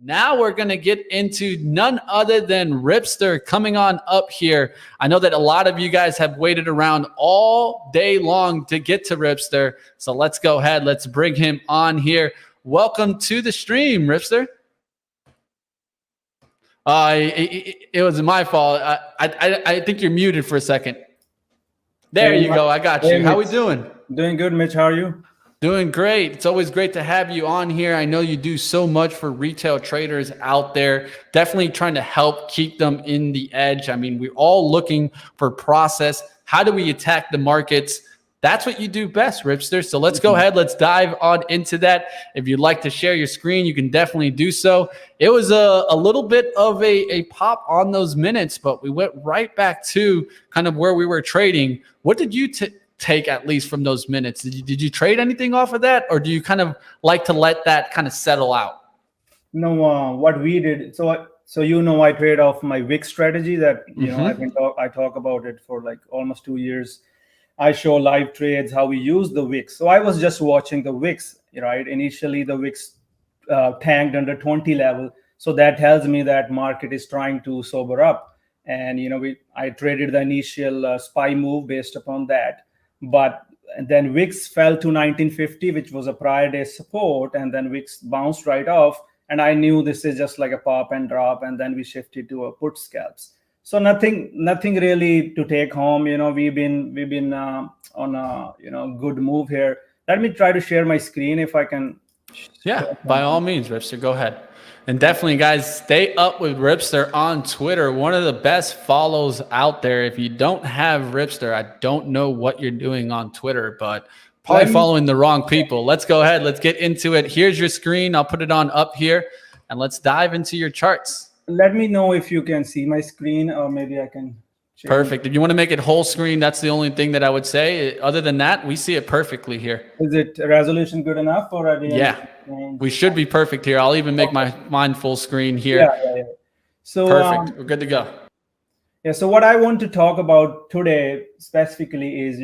Now we're going to get into none other than Ripster coming on up here. I know that a lot of you guys have waited around all day long to get to Ripster. So let's go ahead. Let's bring him on here. Welcome to the stream, Ripster. It was my fault. I think you're muted for a second. There you go. I got you. How we doing? Doing good, Mitch. How are you? Doing great. It's always great to have you on here. I know you do so much for retail traders out there. Definitely trying to help keep them in the edge. I mean, we're all looking for process. How do we attack the markets? That's what you do best, Ripster. So let's go ahead. Let's dive on into that. If you'd like to share your screen, you can definitely do so. It was a little bit of a pop on those minutes, but we went right back to kind of where we were trading. What did you take at least from those minutes? Did you trade anything off of that, or do you kind of like to let that kind of settle out? No, what we did. So I trade off my WIX strategy that I talk about it for like almost 2 years. I show live trades how we use the WIX. So I was just watching the WIX, right? Initially the WIX tanked under 20 level, so that tells me that market is trying to sober up. And I traded the initial SPY move based upon that. But then WIX fell to 1950, which was a prior day support, and then WIX bounced right off. And I knew this is just like a pop and drop, and then we shifted to a put scalps. So nothing really to take home. We've been on a good move here. Let me try to share my screen if I can. Yeah, by all means, Ripster, go ahead. And definitely, guys, stay up with Ripster on Twitter. One of the best follows out there. If you don't have Ripster, I don't know what you're doing on Twitter, but probably following the wrong people. Let's go ahead. Let's get into it. Here's your screen. I'll put it on up here, and let's dive into your charts. Let me know if you can see my screen, or maybe I can. Perfect. If you want to make it whole screen, that's the only thing that I would say. Other than that, we see it perfectly here. Is it resolution good enough, or yeah, we should be perfect here. I'll even make mine full screen here. Yeah. So perfect. We're good to go. Yeah. So what I want to talk about today specifically is,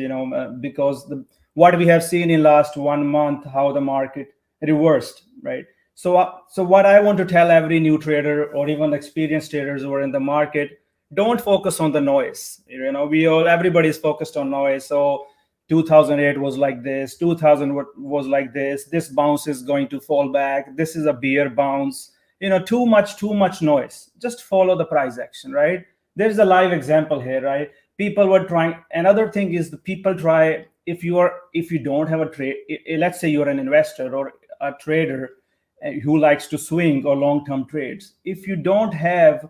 because what we have seen in last 1 month, how the market reversed, right? So what I want to tell every new trader or even experienced traders who are in the market, don't focus on the noise. Everybody's focused on noise. So 2008 was like this, 2000 was like this bounce is going to fall back, this is a bear bounce. Too much noise. Just follow the price action, right? There's a live example here, right? People were trying. Another thing is the people try, if you don't have a trade, let's say you're an investor or a trader who likes to swing or long-term trades, if you don't have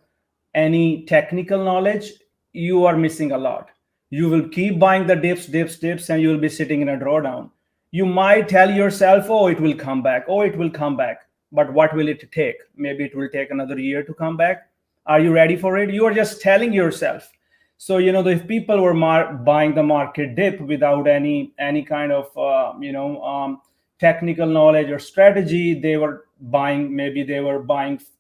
any technical knowledge, you are missing a lot. You will keep buying the dips, and you will be sitting in a drawdown. You might tell yourself, oh, it will come back. But what will it take? Maybe it will take another year to come back. Are you ready for it? You are just telling yourself. So, if people were buying the market dip without any kind of, technical knowledge or strategy, they were buying,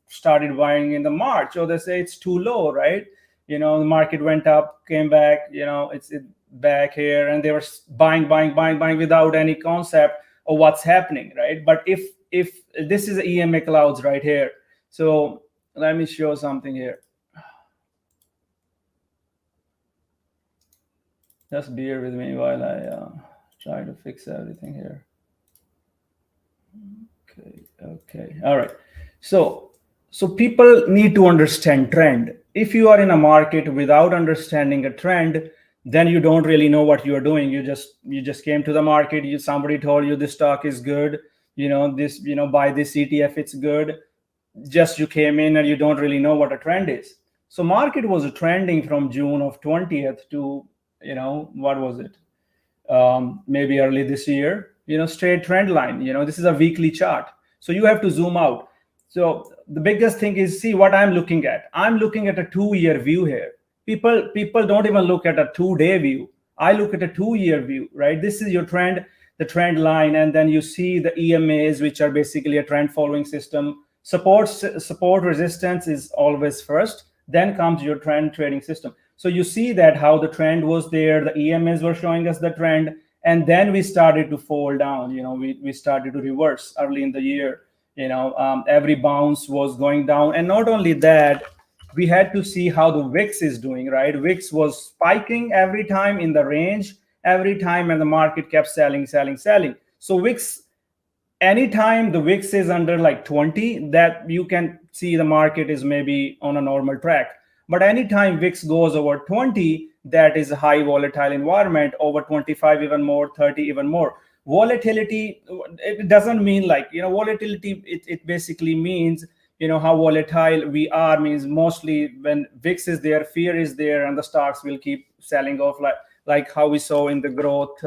started buying in the March, or they say it's too low, right? The market went up, came back, it's back here, and they were buying without any concept of what's happening, right? But if this is EMA Clouds right here, so let me show something here. Just bear with me while I try to fix everything here. Okay, all right. So people need to understand trend. If you are in a market without understanding a trend, then you don't really know what you are doing. You just came to the market. Somebody told you this stock is good. Buy this ETF, it's good. Just you came in and you don't really know what a trend is. So market was trending from June of 20th to, what was it? Maybe early this year, straight trend line. This is a weekly chart. So you have to zoom out. So the biggest thing is, see what I'm looking at. I'm looking at a 2-year view here. People don't even look at a 2-day view. I look at a 2-year view, right? This is your trend, the trend line, and then you see the EMAs, which are basically a trend following system. Support resistance is always first, then comes your trend trading system. So you see that how the trend was there, the EMAs were showing us the trend, and then we started to fall down. We started to reverse early in the year. every bounce was going down. And not only that, we had to see how the VIX is doing, right? VIX was spiking every time in the range, every time, and the market kept selling. So VIX, anytime the VIX is under like 20, that you can see the market is maybe on a normal track. But anytime VIX goes over 20, that is a high volatile environment. Over 25, even more, 30, even more. Volatility, it doesn't mean like, volatility, it basically means, how volatile we are, means mostly when VIX is there, fear is there, and the stocks will keep selling off, like how we saw in the growth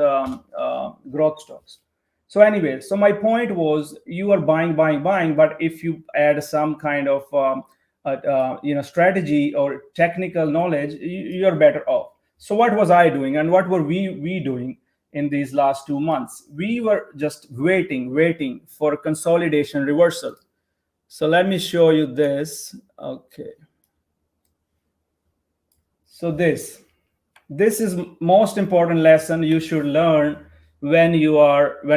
stocks. So anyway, so my point was, you are buying, but if you add some kind of strategy or technical knowledge, you're better off. So what was I doing, and what were we doing in these last 2 months? We were just waiting for consolidation reversal. So let me show you this. Okay. So this is most important lesson you should learn when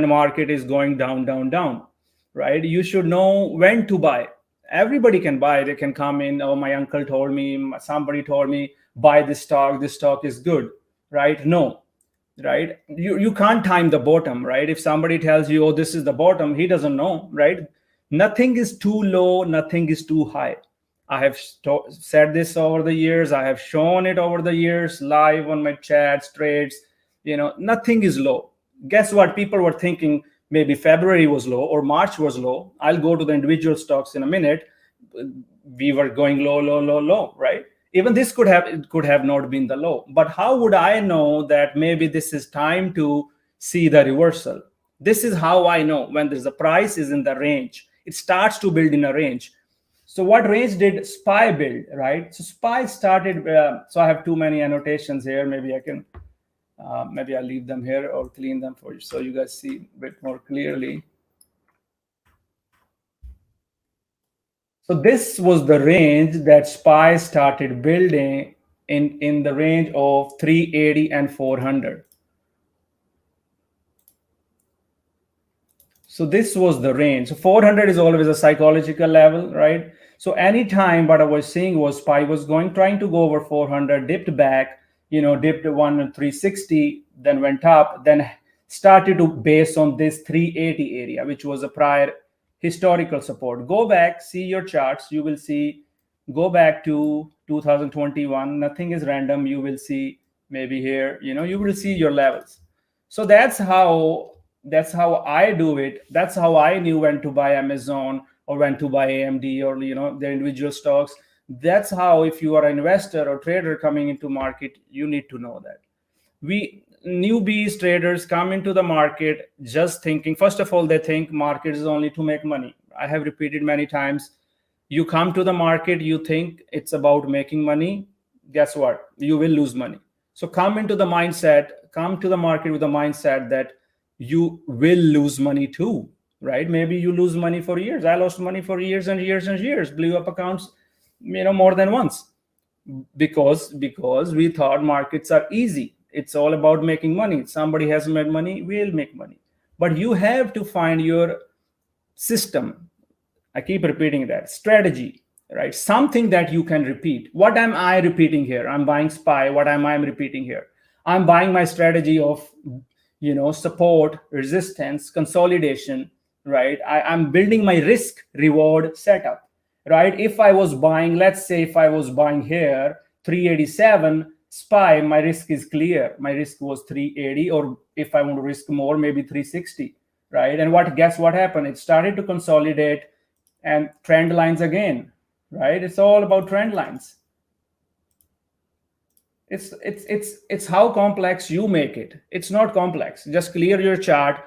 market is going down, right? You should know when to buy. Everybody can buy. They can come in, oh, my uncle told me, somebody told me, buy this stock is good, right? No, right? You can't time the bottom, right? If somebody tells you, oh, this is the bottom, he doesn't know, right? Nothing is too low, nothing is too high. I have said this over the years. I have shown it over the years, live on my chats, trades. Nothing is low. Guess what? People were thinking maybe February was low or March was low. I'll go to the individual stocks in a minute. We were going low, right? Even this could have not been the low. But how would I know that maybe this is time to see the reversal? This is how I know when there's a price is in the range. It starts to build in a range. So what range did SPY build, right? So SPY started, so I have too many annotations here. Maybe I can, maybe I'll leave them here or clean them for you so you guys see a bit more clearly. So this was the range that SPY started building in the range of 380 and 400. So this was the range. So 400 is always a psychological level, right? So anytime what I was seeing was SPY was trying to go over 400, dipped back, dipped 360, then went up, then started to base on this 380 area, which was a prior historical support. Go back, see your charts, you will see, go back to 2021, nothing is random, you will see maybe here, you will see your levels. So that's how I do it. That's how I knew when to buy Amazon or when to buy AMD or the individual stocks. That's how, if you are an investor or trader coming into market, you need to know that. We newbies traders come into the market just thinking, first of all, they think market is only to make money. I have repeated many times. You come to the market, you think it's about making money. Guess what? You will lose money. So come to the market with the mindset that you will lose money too, right? Maybe you lose money for years. I lost money for years and years, blew up accounts, more than once, because we thought markets are easy. It's all about making money. Somebody has made money, we'll make money. But you have to find your system. I keep repeating that. Strategy, right? Something that you can repeat. What am I repeating here? I'm buying SPY. What am I repeating here? I'm buying my strategy of support, resistance, consolidation, right? I'm building my risk reward setup, right? If I was buying, let's say if I was buying here 387 SPY, my risk is clear. My risk was 380, or if I want to risk more, maybe 360, right? And guess what happened? It started to consolidate and trend lines again, right? It's all about trend lines. It's how complex you make it. It's not complex. Just clear your chart,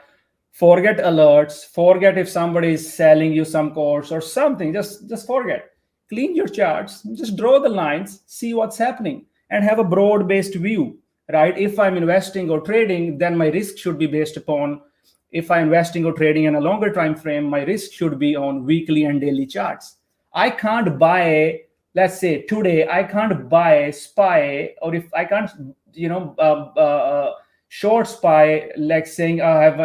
forget alerts, forget if somebody is selling you some course or something. Just forget. Clean your charts, just draw the lines, see what's happening, and have a broad-based view, right? If I'm investing or trading, then my risk should be based upon, if I'm investing or trading in a longer time frame, my risk should be on weekly and daily charts. I can't buy, let's say today, I can't buy SPY, or if I can't, short SPY, like saying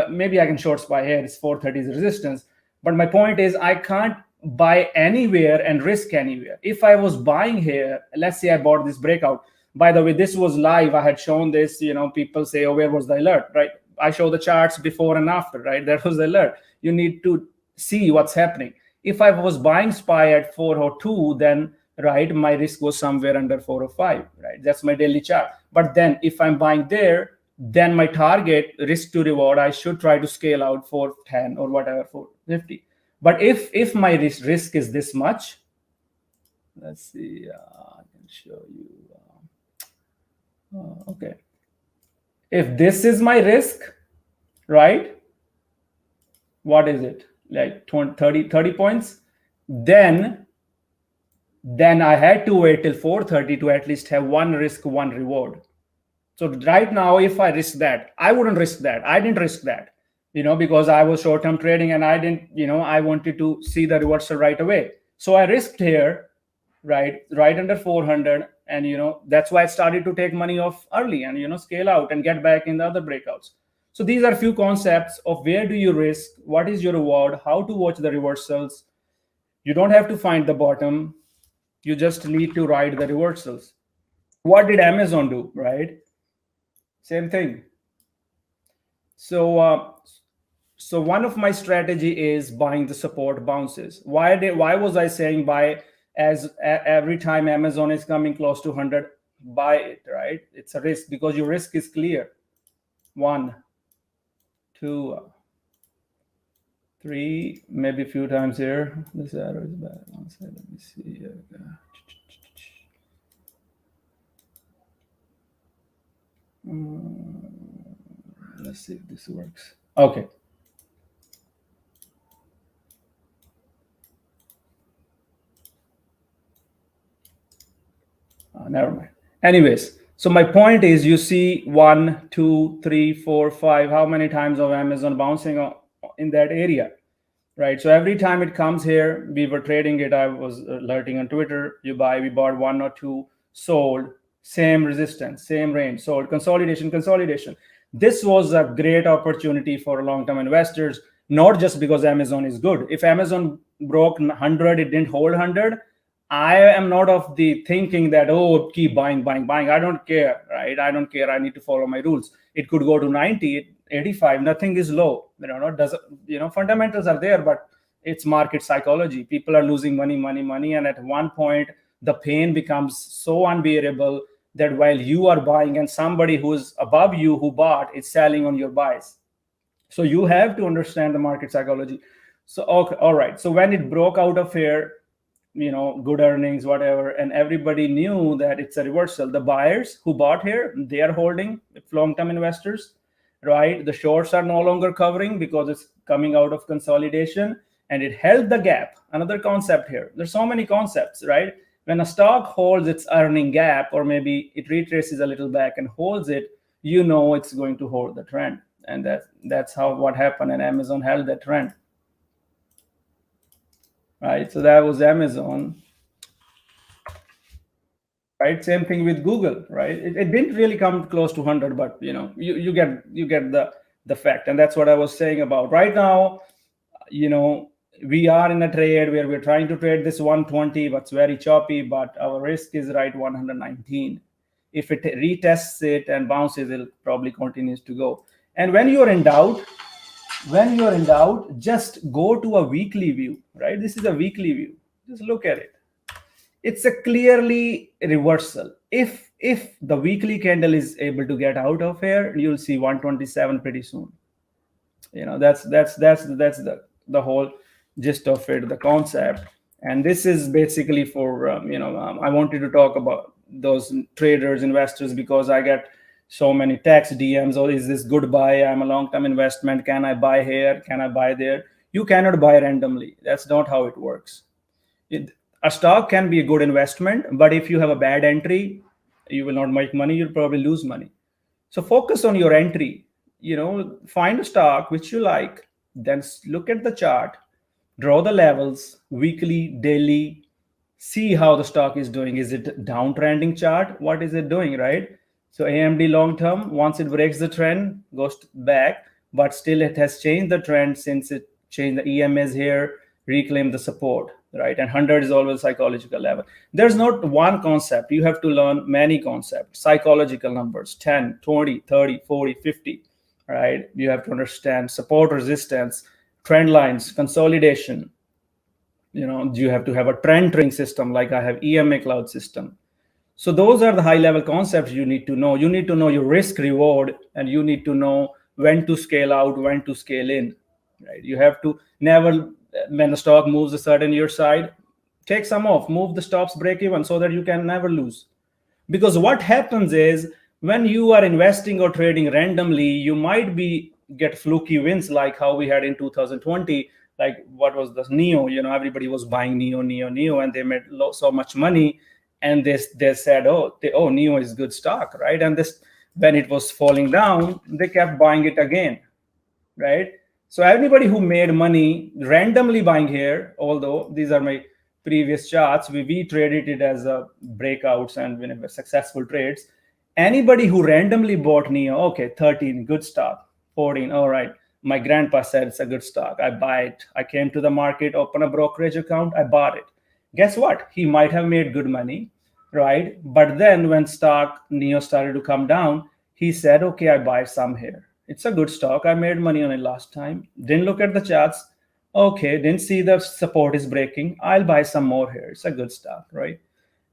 maybe I can short SPY here, it's 430 is resistance, But my point is, I can't buy anywhere and risk anywhere. If I was buying here, let's say I bought this breakout. By the way, this was live. I had shown this, people say, oh, where was the alert, right? I show the charts before and after, right? That was the alert. You need to see what's happening. If I was buying SPY at 402, then, right, my risk was somewhere under 405, right? That's my daily chart. But then if I'm buying there, then my target risk to reward, I should try to scale out 410 or whatever, 450. But if my risk is this much, let's see, I can show you. Okay. If this is my risk, right? What is it? Like 30 points? Then I had to wait till 430 to at least have one risk, one reward. So right now, if I risk that, I wouldn't risk that. I didn't risk that, because I was short-term trading and I didn't, I wanted to see the reversal right away. So I risked here, right under 400. And, that's why I started to take money off early and, scale out and get back in the other breakouts. So these are a few concepts of where do you risk, what is your reward, how to watch the reversals. You don't have to find the bottom. You just need to ride the reversals. What did Amazon do, right? Same thing. So one of my strategy is buying the support bounces. Why was I saying buy as every time Amazon is coming close to 100, buy it, right? It's a risk because your risk is clear. 1, 2, 3, maybe a few times here. This arrow is bad. One second, let me see here. Let's see if this works. Okay. Never mind. Anyways, so my point is, you see 1, 2, 3, 4, 5, how many times of Amazon bouncing in that area, right? So every time it comes here, we were trading it. I was alerting on Twitter. You buy, we bought 1 or 2, sold, same resistance, same range, sold, consolidation. This was a great opportunity for long-term investors, not just because Amazon is good. If Amazon broke 100, it didn't hold 100. I am not of the thinking that, oh, keep buying. I don't care, right? I don't care. I need to follow my rules. It could go to 90, 85. Nothing is low. Fundamentals are there, but it's market psychology. People are losing money. And at one point, the pain becomes so unbearable that while you are buying and somebody who's above you who bought is selling on your buys. So you have to understand the market psychology. So, okay, all right. So when it broke out of here, good earnings, whatever, and everybody knew that it's a reversal. The buyers who bought here, they are holding. It's long-term investors, right? The shorts are no longer covering because it's coming out of consolidation, and it held the gap. Another concept here. There's so many concepts, right? When a stock holds its earning gap, or maybe it retraces a little back and holds it, it's going to hold the trend. And that's what happened, and Amazon held that trend. Right, so that was Amazon. Right, same thing with Google. Right, it didn't really come close to 100, but you get the fact, and that's what I was saying about right now. We are in a trade where we're trying to trade this 120, but it's very choppy. But our risk is right 119. If it retests it and bounces, it probably continues to go. And when you're in doubt, just go to a weekly view, right? This is a weekly view. Just look at it. It's a clearly reversal. If the weekly candle is able to get out of here, you'll see 127 pretty soon. That's the whole gist of it, the concept. And this is basically for I wanted to talk about those traders, investors, because I get so many text DMs. Oh, is this good buy? I'm a long-term investment. Can I buy here? Can I buy there? You cannot buy randomly. That's not how it works. A stock can be a good investment, but if you have a bad entry, you will not make money. You'll probably lose money. So focus on your entry. Find a stock which you like, then look at the chart, draw the levels, weekly, daily, see how the stock is doing. Is it downtrending chart? What is it doing, right? So AMD long-term, once it breaks the trend, goes back, but still it has changed the trend since it change the EMAs here, reclaim the support, right? And 100 is always psychological level. There's not one concept. You have to learn many concepts, psychological numbers, 10, 20, 30, 40, 50, right? You have to understand support, resistance, trend lines, consolidation. You have to have a trend trading system like I have EMA Cloud System. So those are the high level concepts you need to know. You need to know your risk reward, and you need to know when to scale out, when to scale in, right? You have to never, when the stock moves a certain your side, take some off, move the stops break even so that you can never lose. Because what happens is when you are investing or trading randomly, you might get fluky wins like how we had in 2020. Like what was the NEO? Everybody was buying NEO, and they made so much money, and they said, oh, NEO is good stock, right? And this, when it was falling down, they kept buying it again, right? So everybody who made money randomly buying here, although these are my previous charts, we traded it as breakouts and whenever successful trades. Anybody who randomly bought NEO, okay, 13, good stock, 14, all right. My grandpa said it's a good stock. I buy it. I came to the market, open a brokerage account, I bought it. Guess what? He might have made good money, right? But then when NEO started to come down, he said, okay, I buy some here. It's a good stock. I made money on it last time. Didn't look at the charts. Okay, didn't see the support is breaking. I'll buy some more here. It's a good stock, right?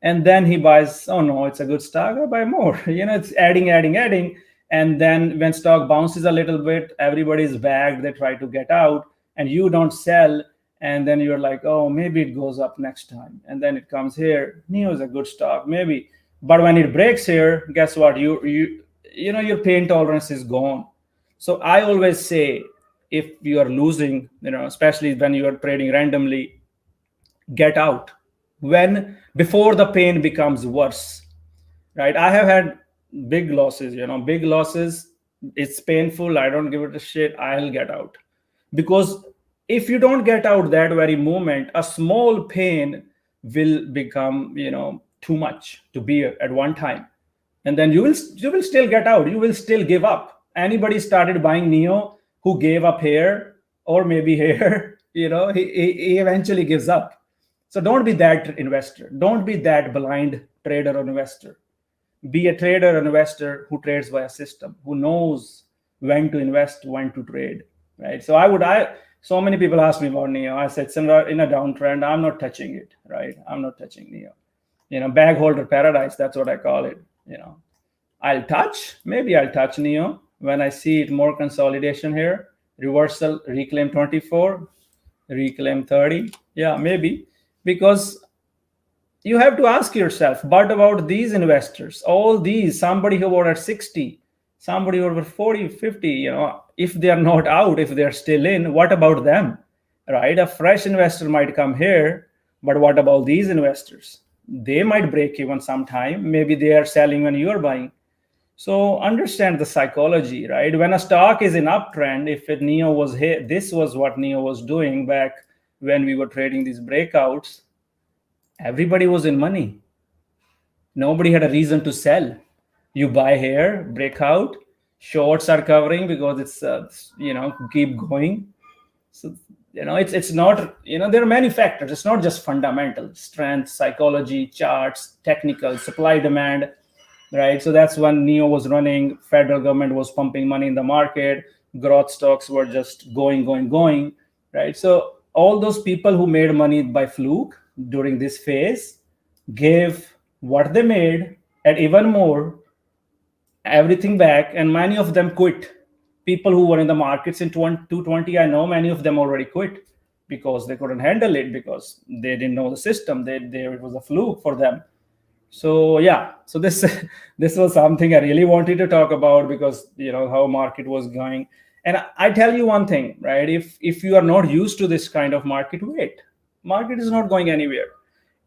And then he buys, oh no, it's a good stock. I buy more. It's adding. And then when stock bounces a little bit, everybody's bagged. They try to get out and you don't sell. And then you're like, oh, maybe it goes up next time. And then it comes here. NEO is a good stock, maybe. But when it breaks here, guess what? Your pain tolerance is gone. So I always say, if you are losing, especially when you are trading randomly, get out before the pain becomes worse, right? I have had big losses, it's painful. I don't give it a shit. I'll get out. Because if you don't get out that very moment, a small pain will become, too much to bear at one time. And then you will still get out. You will still give up. Anybody started buying NEO who gave up here or maybe here, he eventually gives up. So don't be that investor. Don't be that blind trader or investor. Be a trader or investor who trades by a system, who knows when to invest, when to trade, right? So so many people ask me about NEO. I said, in a downtrend, I'm not touching it, right? I'm not touching NEO. Bag holder paradise, that's what I call it. I'll touch NEO when I see it more consolidation here, reversal, reclaim 24, reclaim 30. Yeah, maybe. Because you have to ask yourself, what about these investors? All these, somebody who bought at 60, somebody over 40, 50, if they are not out, if they're still in, what about them, right? A fresh investor might come here, but what about these investors? They might break even sometime. Maybe they are selling when you're buying. So understand the psychology, right? When a stock is in uptrend, if NEO was here, this was what NEO was doing back when we were trading these breakouts. Everybody was in money. Nobody had a reason to sell. You buy here, breakout, shorts are covering because it's keep going. So it's not, there are many factors. It's not just fundamental strength, psychology, charts, technical, supply, demand, right? So that's when NEO was running. Federal government was pumping money in the market. Growth stocks were just going, right? So all those people who made money by fluke during this phase gave what they made and even more, everything back, and many of them quit. People who were in the markets in 220, I know many of them already quit because they couldn't handle it, because they didn't know the system. It was a fluke for them. So yeah, so this was something I really wanted to talk about, because how market was going. And I tell you one thing, right? If you are not used to this kind of market, wait. Market is not going anywhere.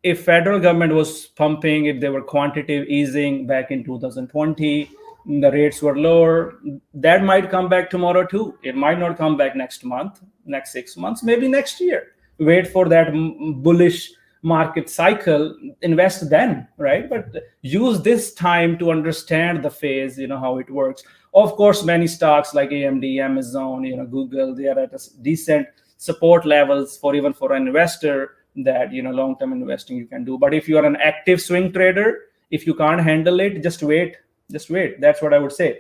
If federal government was pumping, if they were quantitative easing back in 2020, the rates were lower, that might come back tomorrow too. It might not come back next month, next 6 months, maybe next year. Wait for that bullish market cycle, invest then, right? But use this time to understand the phase, how it works. Of course, many stocks like AMD, Amazon, Google, they are at a decent support levels for even for an investor that long-term investing you can do. But if you are an active swing trader, if you can't handle it, just wait. That's what I would say.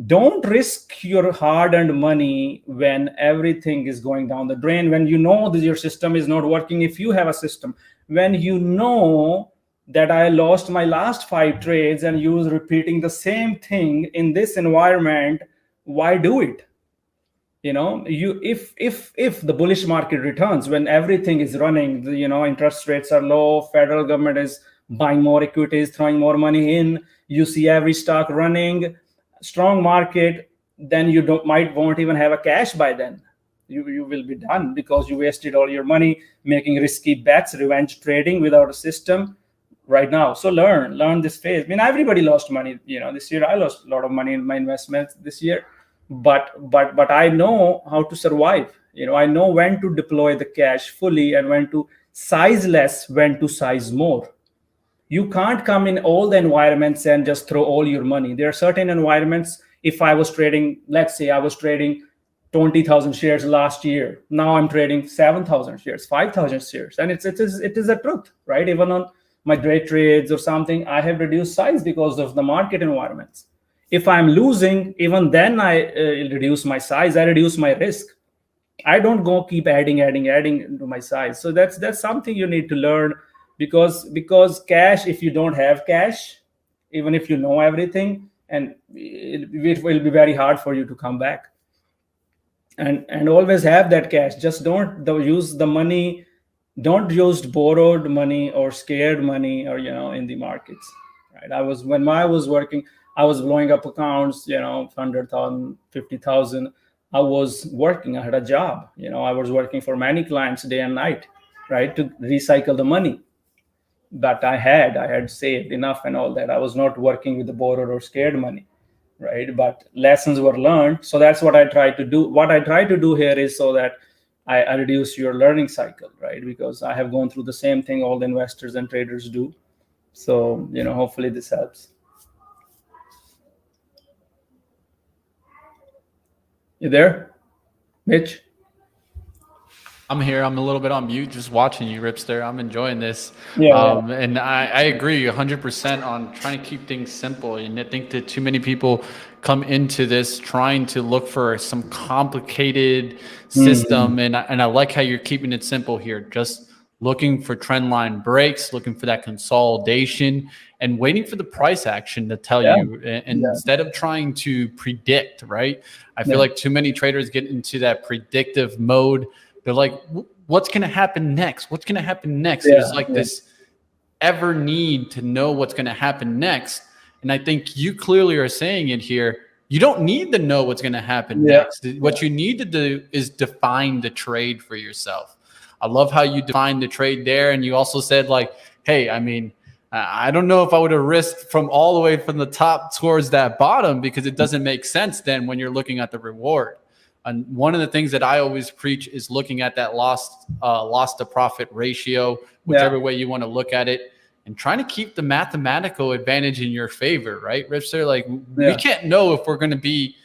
Don't risk your hard-earned money when everything is going down the drain, when you know that your system is not working. If you have a system, when you know that I lost my last 5 trades and you was repeating the same thing in this environment, why do it? If the bullish market returns, when everything is running, interest rates are low, federal government is buying more equities, throwing more money in, you see every stock running, strong market, then you won't even have a cash by then. You will be done because you wasted all your money making risky bets, revenge trading without a system right now. So learn this phase. I mean, everybody lost money. This year I lost a lot of money in my investments this year, but I know how to survive. I know when to deploy the cash fully and when to size less, when to size more. You can't come in all the environments and just throw all your money. There are certain environments. If I was trading, let's say I was trading 20,000 shares last year, now I'm trading 7,000 shares, 5,000 shares, and it is a truth, right? Even on my day trades or something, I have reduced size because of the market environments. If I'm losing, even then I reduce my size, I reduce my risk. I don't go keep adding to my size. So that's something you need to learn, because cash, if you don't have cash, even if you know everything, and it will be very hard for you to come back. And always have that cash. Just don't use the money. Don't use borrowed money or scared money or in the markets, right? When I was working, I was blowing up accounts, 100,000, 50,000. I was working. I had a job. I was working for many clients day and night, right, to recycle the money. But I had saved enough and all that. I was not working with the borrowed or scared money, right? But lessons were learned. So that's what I try to do. What I try to do here is so that I reduce your learning cycle, right? Because I have gone through the same thing all the investors and traders do. So, hopefully this helps. You there, Mitch? I'm here. I'm a little bit on mute, just watching you, Ripster. I'm enjoying this. Yeah. And I agree 100% on trying to keep things simple. And I think that too many people come into this trying to look for some complicated system. And I like how you're keeping it simple here. Just looking for trend line breaks, looking for that consolidation, and waiting for the price action to tell you. And instead of trying to predict, right? I feel like too many traders get into that predictive mode. They're like, what's going to happen next? What's going to happen next? There's like this ever need to know what's going to happen next. And I think you clearly are saying it here. You don't need to know what's going to happen next. What you need to do is define the trade for yourself. I love how you defined the trade there. And you also said like, hey, I mean, I don't know if I would have risked from all the way from the top towards that bottom, because it doesn't make sense then when you're looking at the reward. And one of the things that I always preach is looking at that loss to profit ratio, whichever way you want to look at it, and trying to keep the mathematical advantage in your favor, right, Ripster? Like we can't know if we're going to be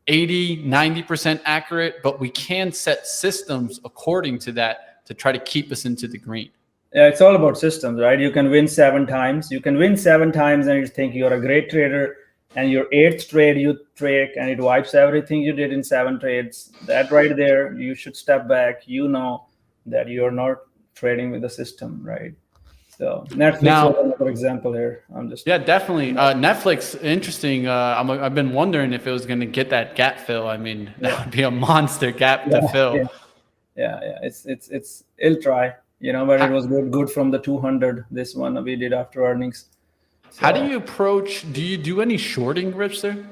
80, 90% accurate, but we can set systems according to that to try to keep us into the green. Yeah, it's all about systems, right? You can win 7 times. You can win 7 times and you think you're a great trader, and your 8th trade you trick and it wipes everything you did in 7 trades. That right there, you should step back. You know that you're not trading with the system, right? So Netflix is another example here. Definitely. Netflix, interesting. I've been wondering if it was going to get that gap fill. I mean, that would be a monster gap to fill. It'll try, but it was good from the 200. This one we did after earnings. So, how do you approach? Do you do any shorting, Ripster?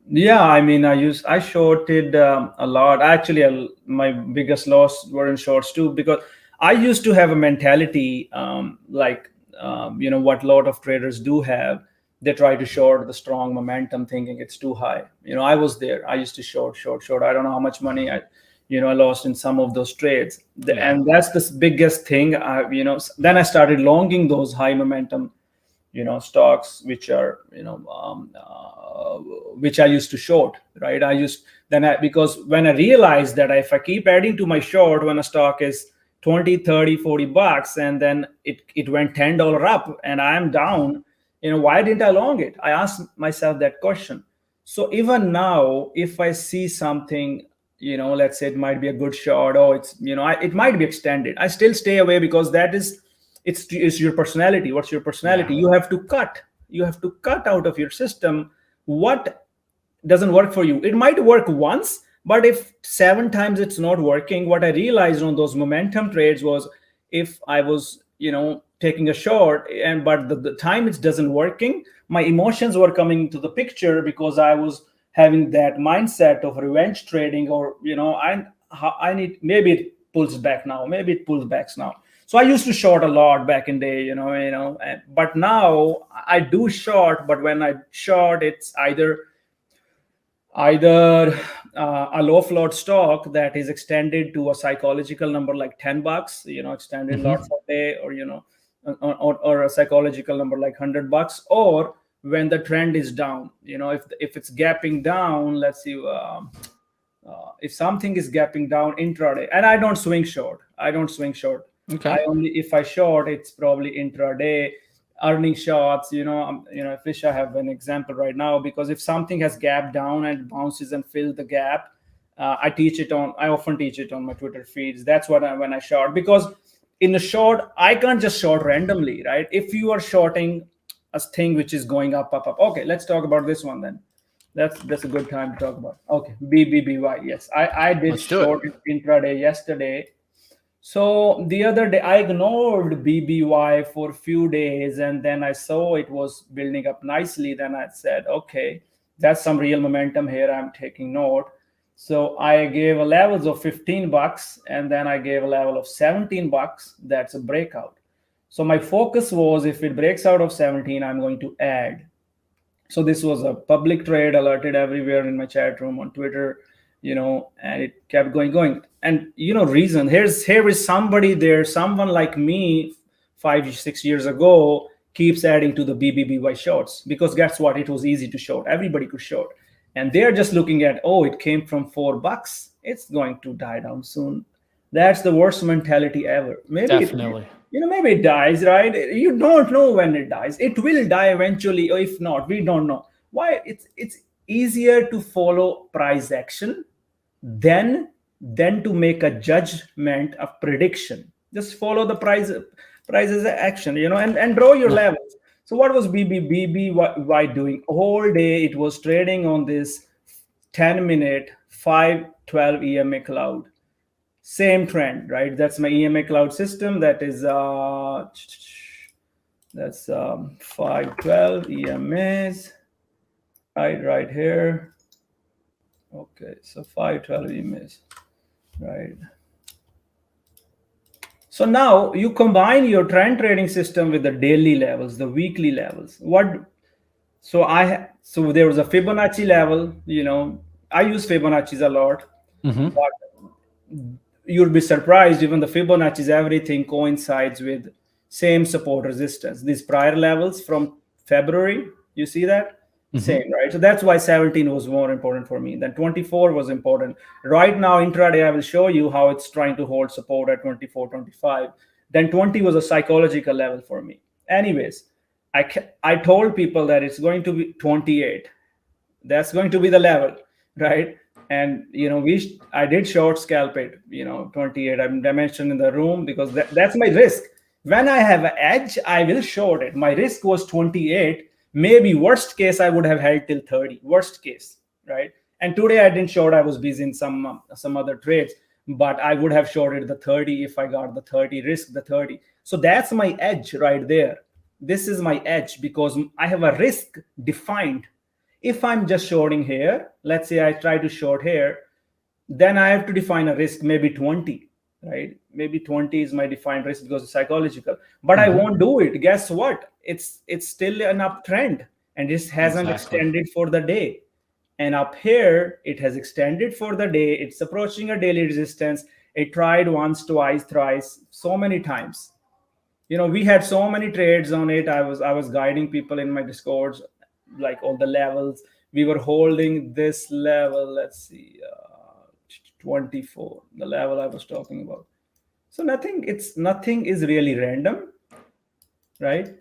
Yeah, I mean, I shorted a lot. Actually, my biggest loss were in shorts too, because I used to have a mentality what a lot of traders do have. They try to short the strong momentum, thinking it's too high. I was there. I used to short. I don't know how much money I lost in some of those trades. And that's the biggest thing. Then I started longing those high momentum, stocks which are which I used to short, right? Because when I realized that if I keep adding to my short when a stock is 20, 30, 40 bucks, and then it went $10 up and I'm down, why didn't I long it? I asked myself that question. So even now, if I see something, let's say it might be a good short, or it might be extended, I still stay away, because it's your personality. What's your personality? Yeah. You have to cut out of your system what doesn't work for you. It might work once, but if 7 times it's not working, what I realized on those momentum trades was, if I was taking a short, but the time it doesn't working, my emotions were coming to the picture, because I was having that mindset of revenge trading, or I need, maybe it pulls back now, maybe it pulls back now. So I used to short a lot back in day, but now I do short. But when I short, it's either a low float stock that is extended to a psychological number like 10 bucks, extended lots of day, or or a psychological number like 100 bucks, or when the trend is down, if it's gapping down, let's see, if something is gapping down intraday, and I don't swing short. Okay. If I short, it's probably intraday earning shots. I wish I have an example right now, because if something has gapped down and bounces and fills the gap, I often teach it on my Twitter feeds. That's when I short, because in a short, I can't just short randomly, right? If you are shorting a thing which is going up. Okay, let's talk about this one then. That's a good time to talk about. Okay, BBBY. Yes, I did short intraday yesterday. So the other day I ignored BBY for a few days, and then I saw it was building up nicely. Then I said, okay, that's some real momentum here. I'm taking note. So I gave a levels of 15 bucks, and then I gave a level of 17 bucks. That's a breakout. So my focus was, if it breaks out of 17, I'm going to add. So this was a public trade, alerted everywhere in my chat room, on Twitter, and it kept going. And reason, here is someone like me 5-6 years ago keeps adding to the BBBY shorts, because guess what? It was easy to short. Everybody could short. And they're just looking at, it came from 4 bucks. It's going to die down soon. That's the worst mentality ever. Definitely. Maybe it dies, right? You don't know when it dies. It will die eventually, or if not, we don't know. Why? It's easier to follow price action than to make a judgment of prediction. Just follow the prices action, and draw your levels. So what was BBBY doing all day? It was trading on this 10-minute 512 EMA Cloud. Same trend, right? That's my EMA Cloud System. That is that's 512 EMAs, right here. Okay, so 512 EMAs, right? So now you combine your trend trading system with the daily levels, the weekly levels. So there was a Fibonacci level. I use Fibonacci's a lot, but you'll be surprised, even the Fibonacci's, everything coincides with same support resistance. These prior levels from February, you see that? Same, right? So that's why 17 was more important for me. Then 24 was important. Right now, intraday, I will show you how it's trying to hold support at 24, 25. Then 20 was a psychological level for me. Anyways, I told people that it's going to be 28. That's going to be the level, right? And I did short scalp it, 28. I mentioned in the room, because that's my risk. When I have an edge, I will short it. My risk was 28. Maybe worst case, I would have held till 30. Worst case, right? And today I didn't short. I was busy in some other trades, but I would have shorted the 30 if I got the 30, risk the 30. So that's my edge right there. This is my edge, because I have a risk defined. If I'm just shorting here, let's say I try to short here, then I have to define a risk, maybe 20, right? Maybe 20 is my defined risk because it's psychological, but I won't do it. Guess what? It's still an uptrend, and this hasn't extended for the day. And up here, it has extended for the day. It's approaching a daily resistance. It tried once, twice, thrice, so many times. we had so many trades on it. I was guiding people in my discords, like all the levels. We were holding this level, let's see, 24, the level I was talking about. So nothing is really random, right?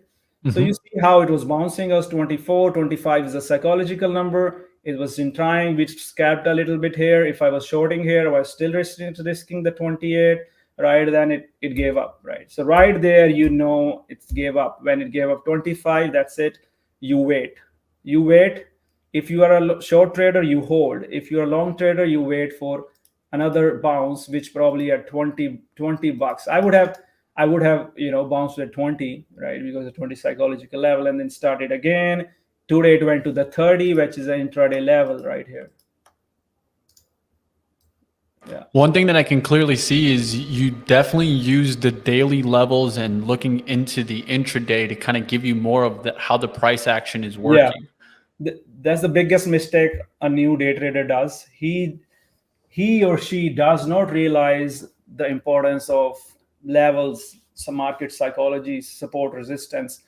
So you see how it was bouncing us 24, 25 is a psychological number. It was in time, which scalped a little bit here. If I was shorting here, I was still risking the 28, right? Then it gave up, right? So right there, it gave up. When it gave up 25, that's it. You wait. If you are a short trader, you hold. If you're a long trader, you wait for another bounce, which probably at 20 bucks. I would have bounced at 20, right? Because the 20 psychological level, and then started again. Today it went to the 30, which is an intraday level right here. Yeah. One thing that I can clearly see is you definitely use the daily levels and looking into the intraday to kind of give you more of how the price action is working. Yeah. That's the biggest mistake a new day trader does. He or she does not realize the importance of levels, some market psychology, support, resistance.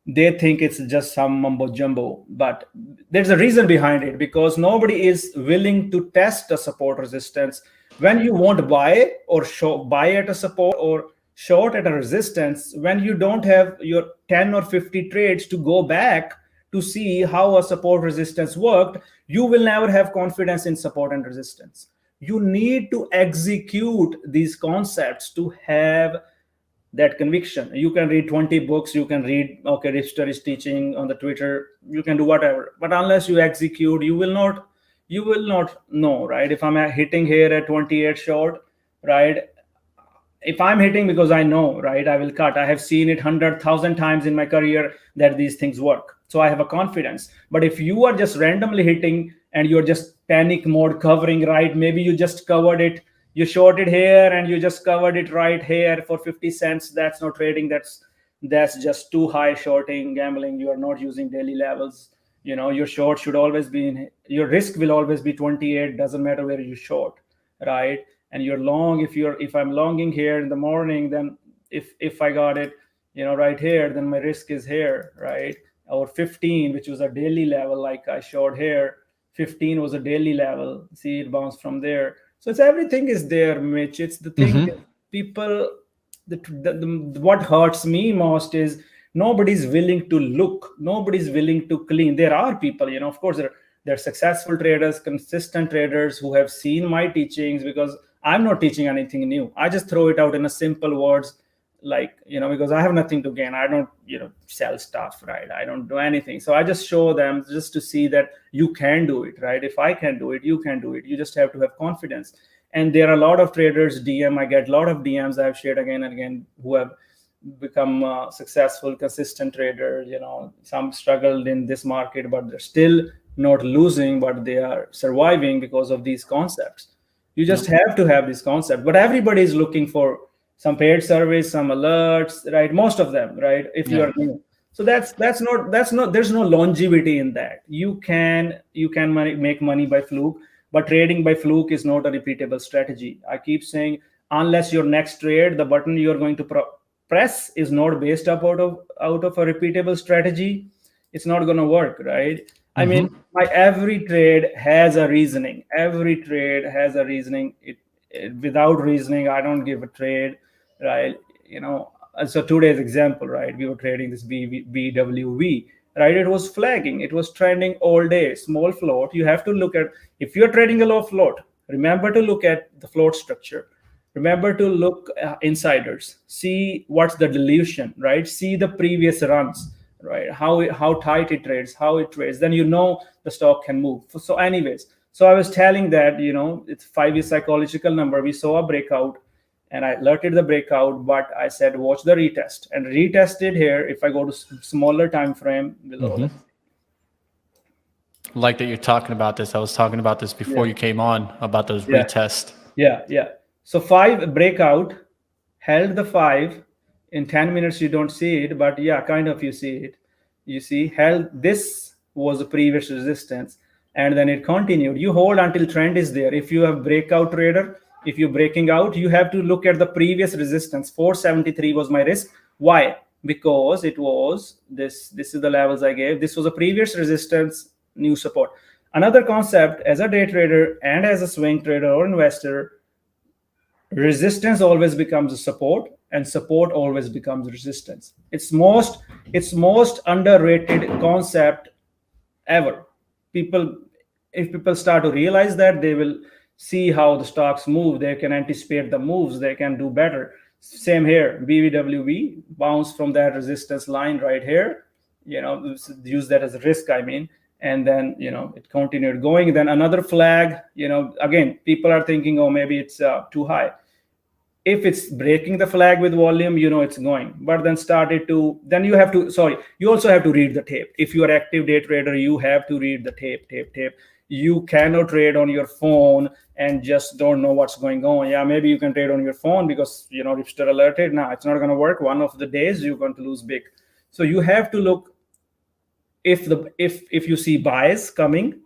They think it's just some mumbo jumbo, but there's a reason behind it, because nobody is willing to test a support resistance. When you won't buy or buy at a support or short at a resistance, when you don't have your 10 or 50 trades to go back to see how a support resistance worked, you will never have confidence in support and resistance. You need to execute these concepts to have that conviction. You can read 20 books, you can read, okay, Ripster is teaching on the Twitter, you can do whatever, but unless you execute, you will not know, right? If I'm hitting here at 28 short, right? If I'm hitting because I know, right, I will cut. I have seen it 100,000 times in my career that these things work. So I have a confidence. But if you are just randomly hitting and you're just panic mode covering, right? Maybe you just covered it. You shorted here and you just covered it right here for 50 cents. That's not trading. That's just too high shorting, gambling. You are not using daily levels. Your short should always be your risk will always be 28. Doesn't matter where you short, right? And you're long. If I'm longing here in the morning, then if I got it, right here, then my risk is here, right? Or 15, which was a daily level, like I showed here. 15 was a daily level. See, it bounced from there. So everything is there, Mitch. It's the thing that people, what hurts me most is nobody's willing to look. Nobody's willing to clean. There are people, of course, there are successful traders, consistent traders who have seen my teachings, because I'm not teaching anything new. I just throw it out in a simple words, like, because I have nothing to gain. I don't, sell stuff, right? I don't do anything. So I just show them just to see that you can do it, right? If I can do it, you can do it. You just have to have confidence. And there are a lot of traders I get a lot of DMs I've shared again and again who have become successful, consistent traders. Some struggled in this market, but they're still not losing, but they are surviving because of these concepts. You just have to have this concept. But everybody is looking for some paid service, some alerts, right? Most of them, right? If you are new. So that's not there's no longevity in that. You can make money by fluke, but trading by fluke is not a repeatable strategy. I keep saying, unless your next trade, the button you're going to press is not based up out of a repeatable strategy, it's not going to work, right? I mean, my every trade has a reasoning. Every trade has a reasoning. Without reasoning, I don't give a trade, right? So today's example, right? We were trading this BWV, right? It was flagging. It was trending all day. Small float. You have to look at, if you're trading a low float, remember to look at the float structure. Remember to look insiders. See what's the dilution, right? See the previous runs, right? How tight it trades, how it trades. Then the stock can move. So anyways, so I was telling that, it's 5-year psychological number. We saw a breakout and I alerted the breakout, but I said, watch the retest, and retested here. If I go to smaller time frame below. Like that you're talking about this. I was talking about this before you came on, about those retests. Yeah. So 5 breakout, held the 5. In 10 minutes, you don't see it, but kind of you see it. You see, held, this was the previous resistance, and then it continued. You hold until trend is there. If you have breakout trader, if you're breaking out, you have to look at the previous resistance. 473 was my risk. Why? Because it was this is the levels I gave. This was a previous resistance, new support. Another concept, as a day trader and as a swing trader or investor, resistance always becomes a support, and support always becomes resistance. It's most underrated concept ever. People, if people start to realize that, they will see how the stocks move. They can anticipate the moves. They can do better. Same here. BVWV bounced from that resistance line right here. Use that as a risk. I mean, and then it continued going. Then another flag. Again, people are thinking, oh, maybe it's too high. If it's breaking the flag with volume, it's going. But then you also have to read the tape. If you are active day trader, you have to read the tape. You cannot trade on your phone and just don't know what's going on. Yeah, maybe you can trade on your phone because Ripster alerted. No, it's not going to work. One of the days you're going to lose big. So you have to look. If you see buys coming,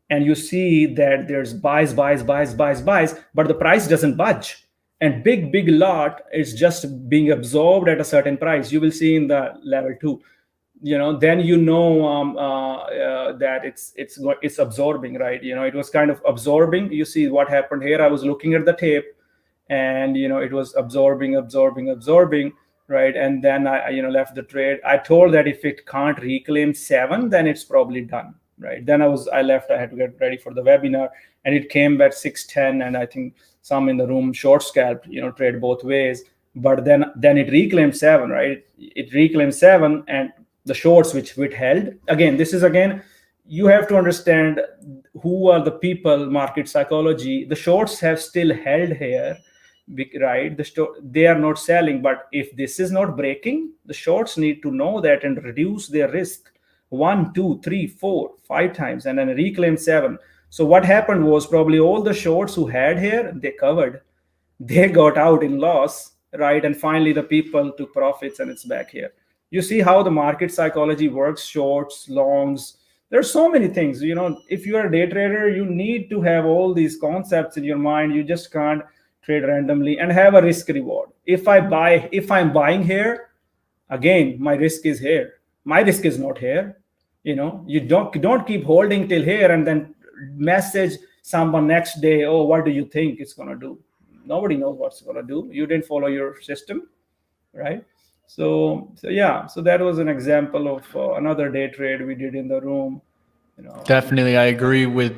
and you see that there's buys, but the price doesn't budge, and big lot is just being absorbed at a certain price, you will see in the level 2, then that it's absorbing, right? It was kind of absorbing. You see what happened here. I was looking at the tape, and it was absorbing, right? And then I left the trade. I told that if it can't reclaim 7, then it's probably done, right? Then I left. I had to get ready for the webinar, and it came back 610, and I think some in the room short scalped, trade both ways. But then it reclaimed 7, right? It reclaimed 7, and the shorts which held. Again, you have to understand who are the people, market psychology. The shorts have still held here, right? They are not selling. But if this is not breaking, the shorts need to know that and reduce their risk 1, 2, 3, 4, 5 times, and then reclaim 7. So what happened was, probably all the shorts who had here, they covered, they got out in loss, right? And finally the people took profits, and it's back here. You see how the market psychology works, shorts, longs. There's so many things. If you are a day trader, you need to have all these concepts in your mind. You just can't trade randomly and have a risk reward. If I'm buying here, again, my risk is here. My risk is not here. You don't keep holding till here and then message someone next day, oh, what do you think it's going to do? Nobody knows what's going to do. You didn't follow your system, right? So that was an example of another day trade we did in the room. Definitely, I agree with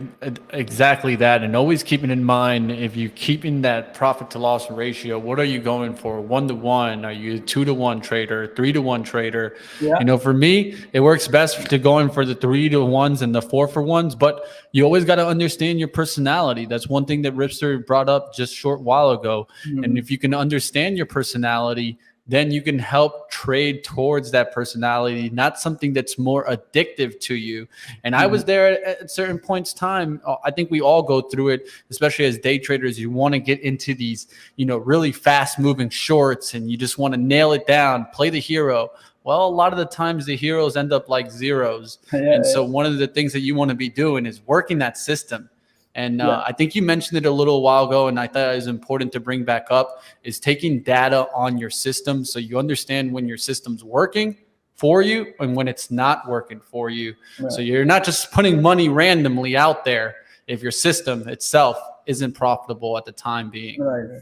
exactly that. And always keeping in mind, if you're keeping that profit to loss ratio, what are you going for? 1-to-1? Are you a 2-to-1 trader, 3-to-1 trader? Yeah. For me, it works best to going for the 3-to-1s and the 4-for-1s, but you always got to understand your personality. That's one thing that Ripster brought up just a short while ago. Mm-hmm. And if you can understand your personality, then you can help trade towards that personality, not something that's more addictive to you. And I was there at certain points in time. I think we all go through it, especially as day traders. You want to get into these, really fast moving shorts, and you just want to nail it down, play the hero. Well, a lot of the times the heroes end up like zeros. So one of the things that you want to be doing is working that system. And I think you mentioned it a little while ago, and I thought it was important to bring back up, is taking data on your system so you understand when your system's working for you and when it's not working for you. Right. So you're not just putting money randomly out there if your system itself isn't profitable at the time being. Right.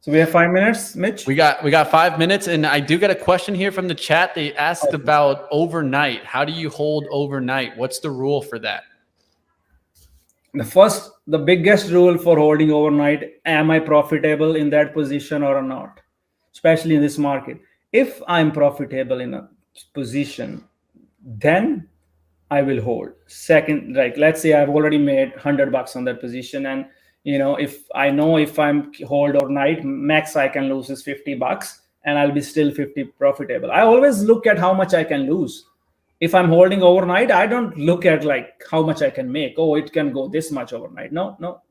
So we have 5 minutes, Mitch? We got 5 minutes, and I do get a question here from the chat. They asked about overnight. How do you hold overnight? What's the rule for that? The biggest rule for holding overnight, am I profitable in that position or not? Especially in this market. If I'm profitable in a position, then I will hold. Second, like let's say I've already made $100 on that position, and if I'm hold overnight, max I can lose is $50, and I'll be still 50 profitable. I always look at how much I can lose. If I'm holding overnight, I don't look at like how much I can make. Oh, it can go this much overnight. No.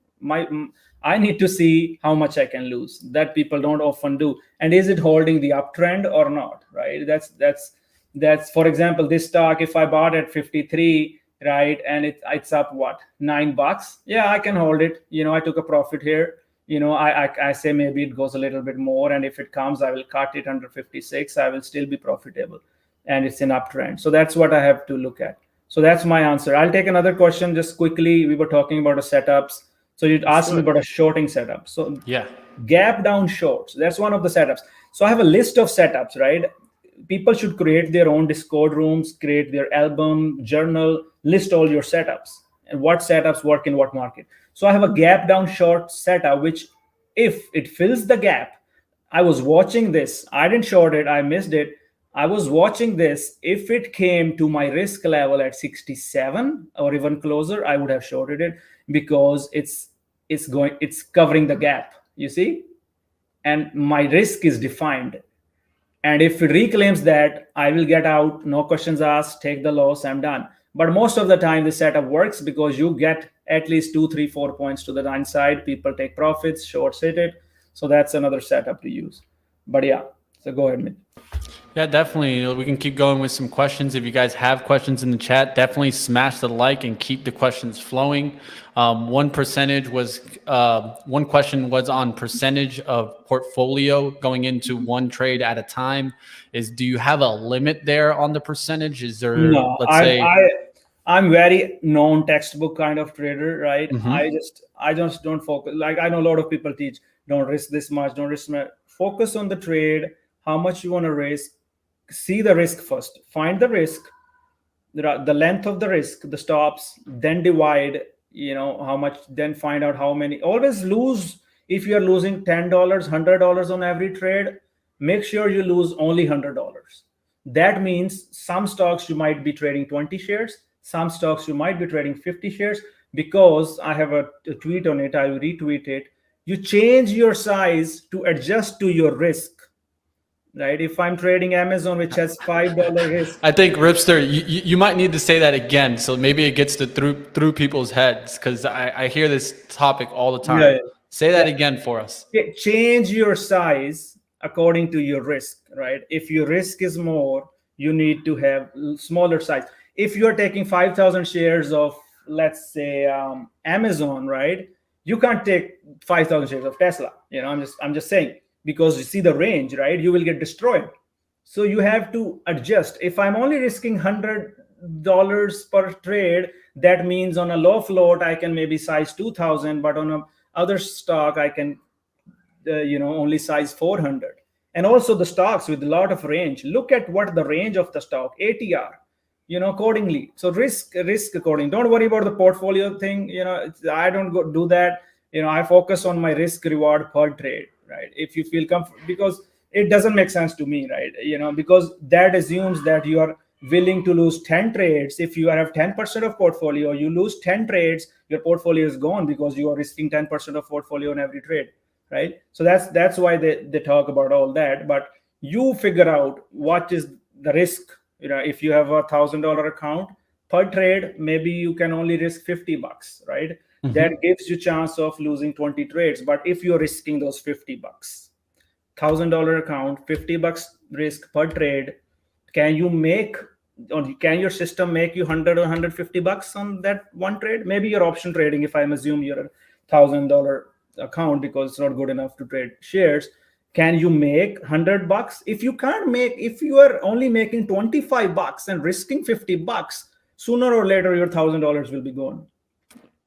I need to see how much I can lose. That people don't often do. And is it holding the uptrend or not? Right. That's for example, this stock, if I bought at 53, right, and it's up what, $9? Yeah, I can hold it. I took a profit here. I say maybe it goes a little bit more, and if it comes, I will cut it under 56. I will still be profitable, and it's an uptrend. So that's what I have to look at. So that's my answer. I'll take another question just quickly. We were talking about the setups. So you asked me about a shorting setup. So yeah, gap down shorts, that's one of the setups. So I have a list of setups, right? People should create their own Discord rooms, create their album, journal, list all your setups and what setups work in what market. So I have a gap down short setup, which if it fills the gap, I was watching this, I didn't short it, I missed it. I was watching this. If it came to my risk level at 67 or even closer, I would have shorted it because it's covering the gap, you see, and my risk is defined. And if it reclaims that, I will get out, no questions asked, take the loss, I'm done. But most of the time, the setup works because you get at least 2, 3, 4 points to the downside. People take profits, shorts hit it. So that's another setup to use. But yeah, so go ahead, Mitch. Yeah, definitely. We can keep going with some questions. If you guys have questions in the chat, definitely smash the like and keep the questions flowing. One question was on percentage of portfolio going into one trade at a time. Do you have a limit there on the percentage? Is there, no, let's say, I'm very non-textbook kind of trader, right? Mm-hmm. I just don't focus. Like I know a lot of people teach, don't risk this much, don't risk much. Focus on the trade, how much you want to risk. See the risk first. Find the risk, the length of the risk, the stops, then divide, how much, then find out how many. Always lose. If you're losing $10, $100 on every trade, make sure you lose only $100. That means some stocks you might be trading 20 shares, some stocks you might be trading 50 shares, because I have a tweet on it, I will retweet it. You change your size to adjust to your risk. Right? If I'm trading Amazon, which has $5 risk. I think Ripster, you might need to say that again, so maybe it gets through people's heads, because I hear this topic all the time. Yeah. Say that again for us. Change your size according to your risk, right? If your risk is more, you need to have smaller size. If you're taking 5,000 shares of, let's say, Amazon, right? You can't take 5,000 shares of Tesla. I'm just saying. Because you see the range, right? You will get destroyed. So you have to adjust. If I'm only risking $100 per trade, that means on a low float, I can maybe size 2,000, but on a other stock, I can, only size 400. And also the stocks with a lot of range. Look at what the range of the stock, ATR, accordingly. So risk according. Don't worry about the portfolio thing. I don't go do that. I focus on my risk reward per trade. Right? If you feel comfortable, because it doesn't make sense to me, right? Because that assumes that you are willing to lose 10 trades. If you have 10% of portfolio, you lose 10 trades, your portfolio is gone because you are risking 10% of portfolio on every trade, right? So that's why they talk about all that. But you figure out what is the risk. If you have $1,000 account per trade, maybe you can only risk $50, right? Mm-hmm. That gives you chance of losing 20 trades. But if you're risking those $50, $1,000 account, $50 risk per trade, can your system make you 100 or 150 bucks on that one trade? Maybe you're option trading, if I'm assume you're a $1,000 account, because it's not good enough to trade shares. Can you make $100? If you are only making $25 and risking $50, sooner or later your $1,000 will be gone.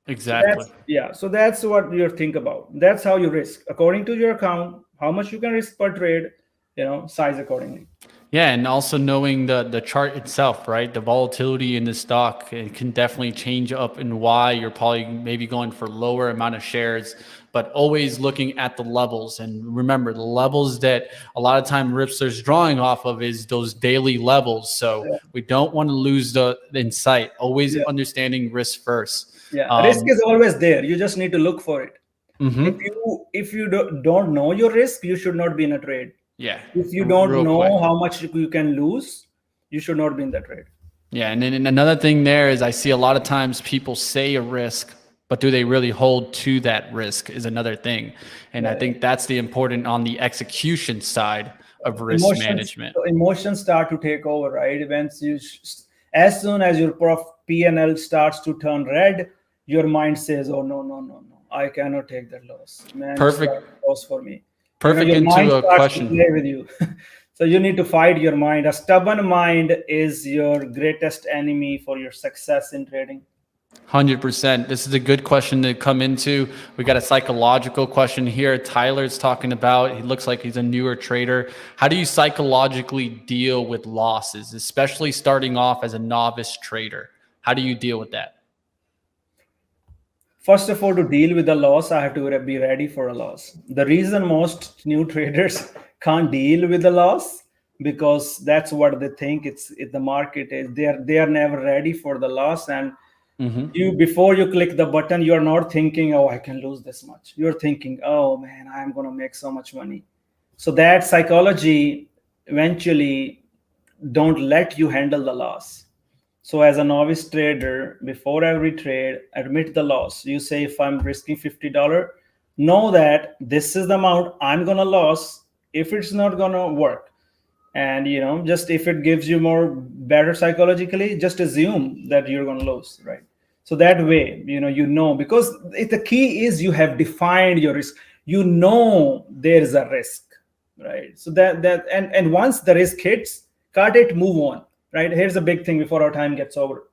Exactly. So that's what you think about. That's how you risk according to your account, how much you can risk per trade, size accordingly. Yeah, and also knowing the chart itself, right? The volatility in the stock, it can definitely change up and why you're probably maybe going for lower amount of shares, but always looking at the levels. And remember, the levels that a lot of time Ripster's drawing off of is those daily levels. So we don't want to lose the insight, always understanding risk first. Yeah, risk is always there. You just need to look for it. Mm-hmm. If you don't know your risk, you should not be in a trade. Yeah. If you don't know how much you can lose, you should not be in that trade. Yeah, and then another thing there is I see a lot of times people say a risk, but do they really hold to that risk is another thing. And I think that's the important on the execution side of risk management. Emotions start to take over, right? As soon as your P&L starts to turn red, your mind says, oh, no. I cannot take that loss, man. It's Perfect. not a loss for me. Perfect Your mind into a starts to question. play with you. So you need to fight your mind. A stubborn mind is your greatest enemy for your success in trading. 100%. This is a good question to come into. We got a psychological question here. Tyler's talking about, he looks like he's a newer trader. How do you psychologically deal with losses, especially starting off as a novice trader? How do you deal with that? First of all, to deal with the loss, I have to be ready for a loss. The reason most new traders can't deal with the loss, because that's what they think the market is. They are never ready for the loss. And you, before you click the button, you're not thinking, oh, I can lose this much. You're thinking, oh man, I'm going to make so much money. So that psychology eventually don't let you handle the loss. So as a novice trader, before every trade, admit the loss. You say, if I'm risking $50, know that this is the amount I'm going to lose if it's not going to work. And, just if it gives you more better psychologically, just assume that you're going to lose, right? So that way, because the key is you have defined your risk. There is a risk, right? So and once the risk hits, cut it, move on. Right. Here's a big thing before our time gets over.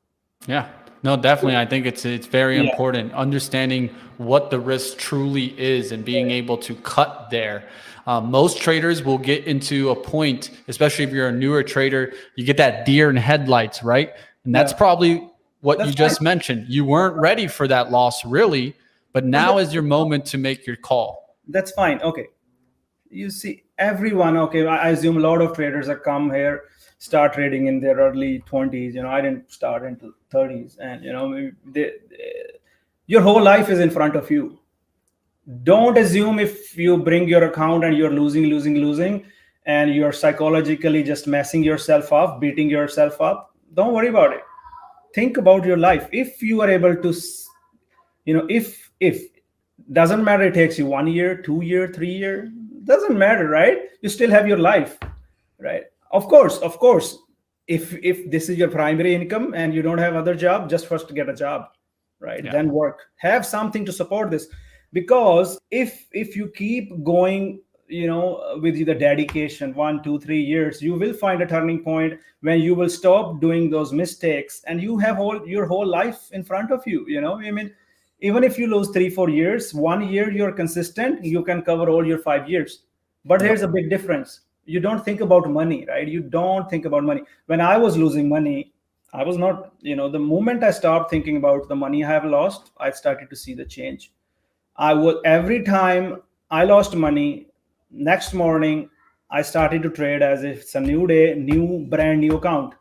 Yeah, no, definitely. I think it's very important understanding what the risk truly is and being able to cut there. Most traders will get into a point, especially if you're a newer trader, you get that deer in headlights, right? And that's probably what you just mentioned. You weren't ready for that loss, really, but now is your moment to make your call. That's fine. Okay. You see, everyone, okay, I assume a lot of traders that come here start trading in their early 20s. I didn't start until 30s. And, your whole life is in front of you. Don't assume if you bring your account and you're losing, and you're psychologically just messing yourself up, beating yourself up. Don't worry about it. Think about your life. If you are able to, if doesn't matter, it takes you 1 year, 2 year, 3 year, doesn't matter, right? You still have your life, right? Of course, if this is your primary income and you don't have other job, just first get a job, right? Yeah. Then work. Have something to support this, because if you keep going, with the dedication 1, 2, 3 years, you will find a turning point when you will stop doing those mistakes, and you have your whole life in front of you. Even if you lose 3, 4 years, 1 year you're consistent, you can cover all your 5 years. But here's a big difference. You don't think about money, right? You don't think about money. When I was losing money, I was not, the moment I stopped thinking about the money I have lost, I started to see the change. Every time I lost money, next morning, I started to trade as if it's a new day, brand new account.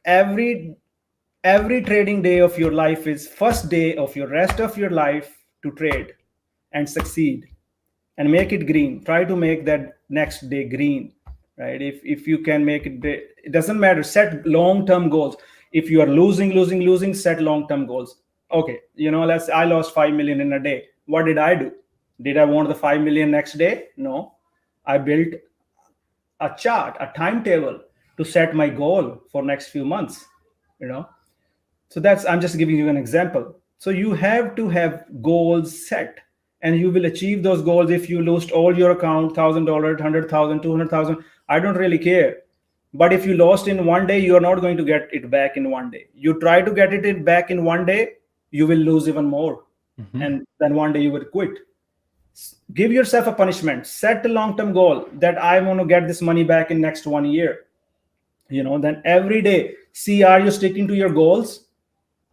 Every trading day of your life is first day of your rest of your life to trade and succeed and make it green. Try to make that next day green, right? If you can make it doesn't matter. Set long-term goals. If you are losing, set long-term goals. Okay, I lost 5 million in a day. What did I do? Did I want the 5 million next day? No. I built a chart, a timetable to set my goal for next few months, So I'm just giving you an example. So you have to have goals set, and you will achieve those goals. If you lost all your account, $1,000, $100,000, $200,000, I don't really care. But if you lost in one day, you are not going to get it back in one day. You try to get it back in one day, you will lose even more. And then one day you will quit. Give yourself a punishment. Set a long-term goal that I want to get this money back in next 1 year. Then every day, see, are you sticking to your goals?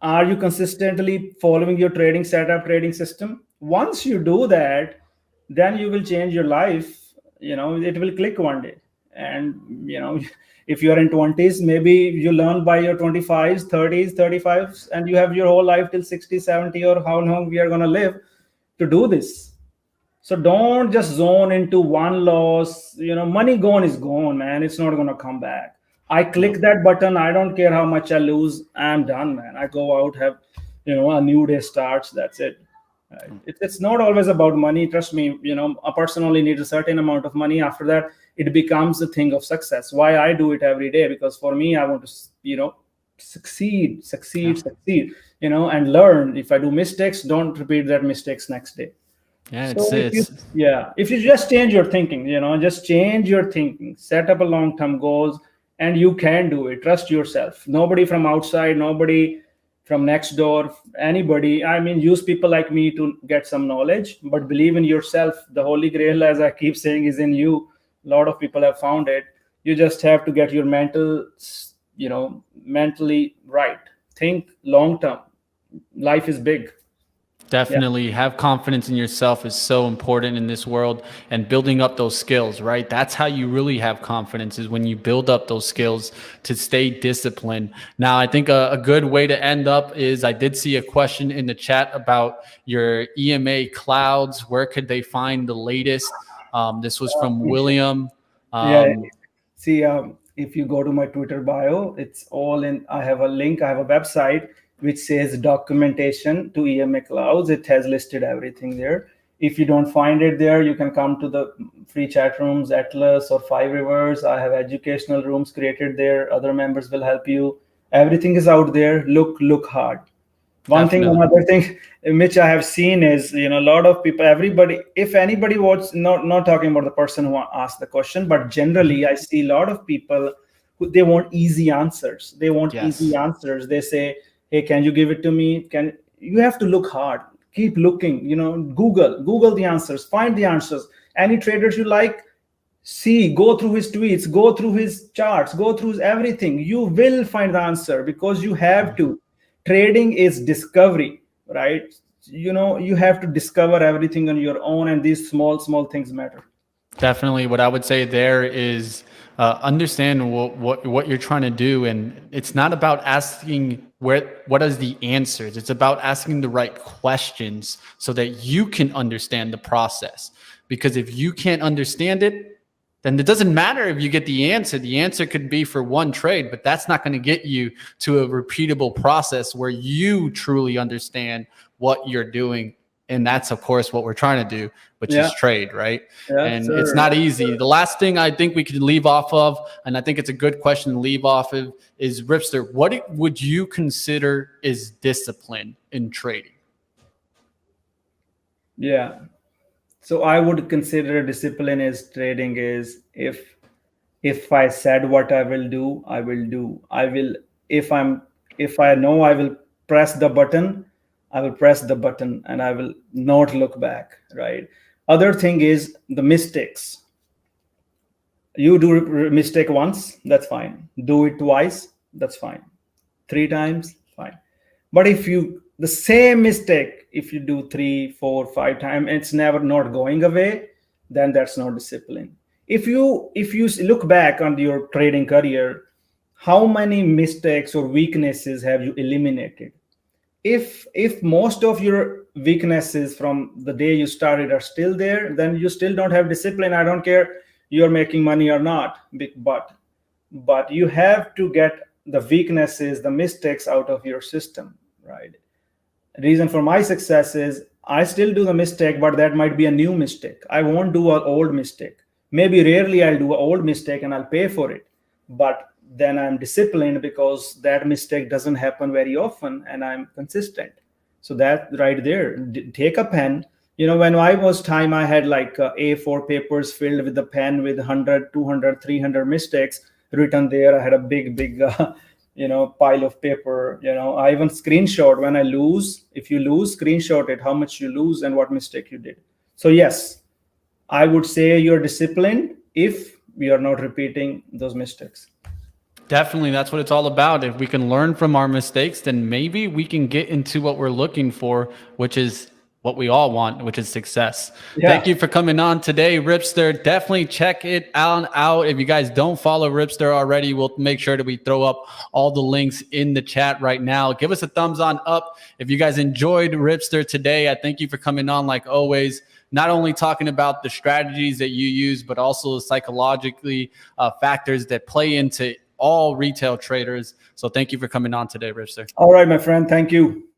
Are you consistently following your trading setup, trading system? Once you do that, then you will change your life. It will click one day. And, if you are in 20s, maybe you learn by your 25s, 30s, 35s, and you have your whole life till 60, 70, or how long we are going to live to do this. So don't just zone into one loss. Money gone is gone, man. It's not going to come back. I click that button. I don't care how much I lose. I'm done, man. I go out, have, a new day starts. That's it. It's not always about money. Trust me, I personally need a certain amount of money. After that, it becomes a thing of success. Why I do it every day? Because for me, I want to, succeed, and learn. If I do mistakes, don't repeat that mistakes next day. Yeah, So if you just change your thinking, just change your thinking, set up a long-term goals, and you can do it. Trust yourself. Nobody from outside, nobody from next door, anybody. I mean, use people like me to get some knowledge, but believe in yourself. The Holy Grail, as I keep saying, is in you. A lot of people have found it. You just have to get your mentally right. Think long-term. Life is big. Definitely have confidence in yourself is so important in this world, and building up those skills, right? That's how you really have confidence, is when you build up those skills to stay disciplined. Now, I think a good way to end up is, I did see a question in the chat about your EMA clouds. Where could they find the latest? This was from William. See, if you go to my Twitter bio, it's all in. I have a link. I have a website which says documentation to EMA Clouds. It has listed everything there. If you don't find it there, you can come to the free chat rooms, Atlas or Five Rivers. I have educational rooms created there. Other members will help you. Everything is out there. Look hard. Another thing, which I have seen is, a lot of people, everybody, if anybody wants, not talking about the person who asked the question, but generally I see a lot of people who, they want easy answers. They say, hey, can you give it to me? You have to look hard, keep looking, Google the answers, find the answers. Any traders you like, go through his tweets, go through his charts, go through everything. You will find the answer, because you have to. Trading is discovery, right? You have to discover everything on your own, and these small things matter. Definitely. What I would say there is understand what you're trying to do. And it's not about asking what is the answers. It's about asking the right questions so that you can understand the process. Because if you can't understand it, then it doesn't matter if you get the answer. The answer could be for one trade, but that's not going to get you to a repeatable process where you truly understand what you're doing. And that's, of course, what we're trying to do, which is trade, right? And it's not easy. The last thing I think we could leave off of, and I think it's a good question to leave off of, is, Ripster, what would you consider is discipline in trading? Yeah. So I would consider discipline as trading is, if I said what I will do, I will do. If I know I will press the button, I will press the button, and I will not look back, right? Other thing is the mistakes. You do mistake once, that's fine. Do it twice, that's fine. 3 times, fine. But the same mistake, if you do 3, 4, 5 times, it's never not going away, then that's not discipline. If you look back on your trading career, how many mistakes or weaknesses have you eliminated? If most of your weaknesses from the day you started are still there, then you still don't have discipline. I don't care you're making money or not, but you have to get the weaknesses, the mistakes out of your system, right? Reason for my success is I still do the mistake, but that might be a new mistake. I won't do an old mistake. Maybe rarely I'll do an old mistake and I'll pay for it, but then I'm disciplined because that mistake doesn't happen very often and I'm consistent. So that right there, take a pen. When I was time, I had like A4 papers filled with the pen with 100, 200, 300 mistakes written there. I had a big pile of paper. I even screenshot when I lose. If you lose, screenshot it, how much you lose and what mistake you did. So yes, I would say you're disciplined if we are not repeating those mistakes. Definitely. That's what it's all about. If we can learn from our mistakes, then maybe we can get into what we're looking for, which is what we all want, which is success. Yeah. Thank you for coming on today, Ripster. Definitely check it out. If you guys don't follow Ripster already, we'll make sure that we throw up all the links in the chat right now. Give us a thumbs on up. If you guys enjoyed Ripster today, I thank you for coming on like always. Not only talking about the strategies that you use, but also psychologically factors that play into all retail traders. So thank you for coming on today, Ripster. All right, my friend. Thank you.